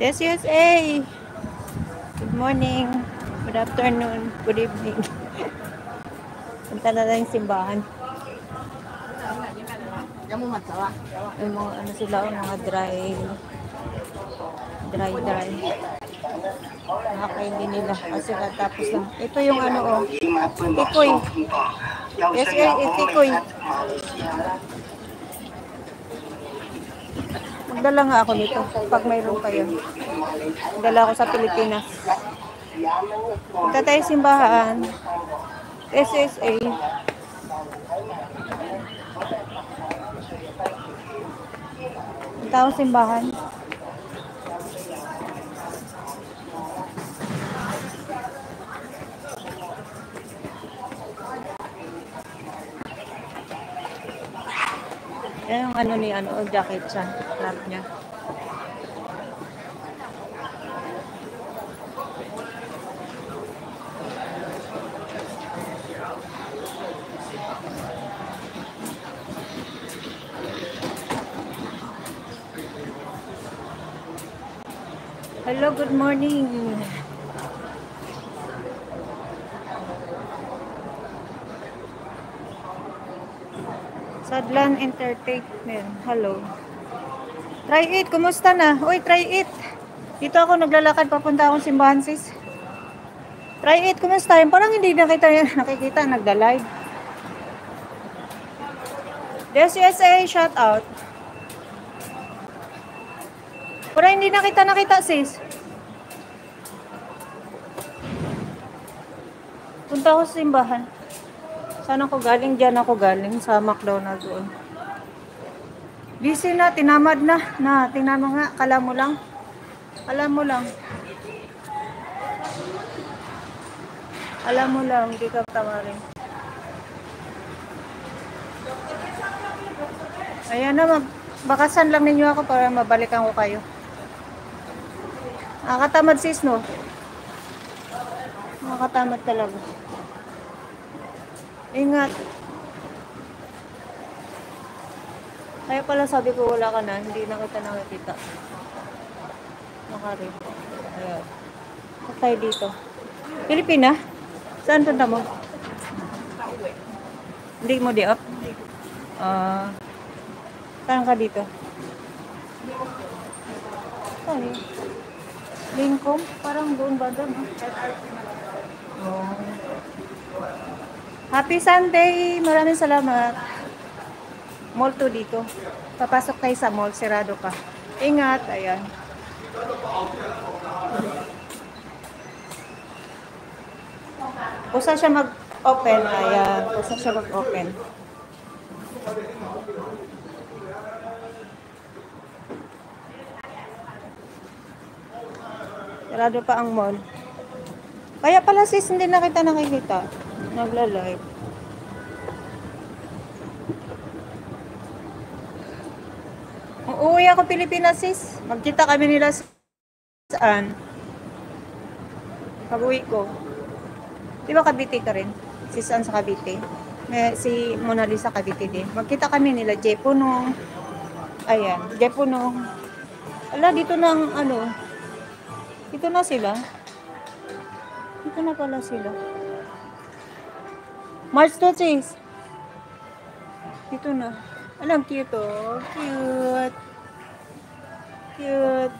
Yes, USA. Good morning. Good afternoon. Good evening. Punta na lang yung simbahan. Yung mga ano sila, mga dry. Nakakainin nila kasi katapos lang. Ito yung ano oh. Tikoy. Yes, tikoy. Magdala nga ako nito pag mayroon kayo. Magdala ako sa Pilipinas. Punta tayo simbahan. SSA. Punta ako simbahan. Yan yung ano ni ano, jacket siya. Lap niya. Hello, good morning. Sadlan Entertainment. Hello. Try it. Kumusta na? Uy, try it. Dito ako naglalakad papunta akong simbahan, sis. Try it. Kumusta? Parang hindi nakikita. Nagda-live. There's USA. Shout out. Parang hindi nakita, sis. Punta ako sa simbahan. Saan ako galing? Diyan ako galing sa McDonald's doon. Busy na, tinamad na. Tingnan mo nga, kala mo lang. Alam mo lang, hindi ka tamarin. Ayan na, bakasan lang ninyo ako para mabalikan ko kayo. Nakakatamad sis, no? Nakakatamad talaga. Ingat. Kaya pala sabi ko wala ka na, hindi na kita nakikita. Nakari. Ayan. Tayo dito. Pilipina? Saan punta mo? Hindi mo di up? Saan ka dito? Saan yun? Lincoln? Parang doon ba doon? Oh. Happy Sunday! Maraming salamat. Mall to dito. Papasok tayo sa mall, sirado pa. Ingat, ayan. Usa siya mag-open, ayan. Usa siya mag-open. Sirado pa ang mall. Kaya pala sis, hindi na kita nakikita. Nagla-live. Uuwi ako Pilipinas sis. Magkita kami nila saan? Pag-uwi ko. Di ba Cavite ka rin? Si saan sa Cavite? Si Mona Lisa Cavite din. Magkita kami nila Jepunong. Ayan, Jepunong. Ala, dito na ang ano. Dito na sila. Dito na pala sila. March 2 sis. Dito na. Alam, cute oh. Cute. Cute.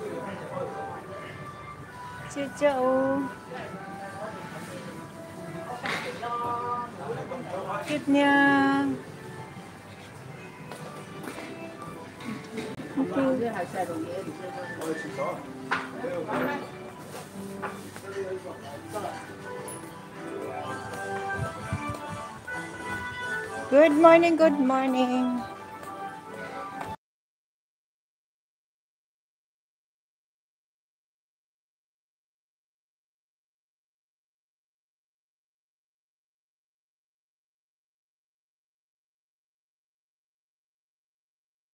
Chicha oh. Cute niya. Okay. Good morning, good morning.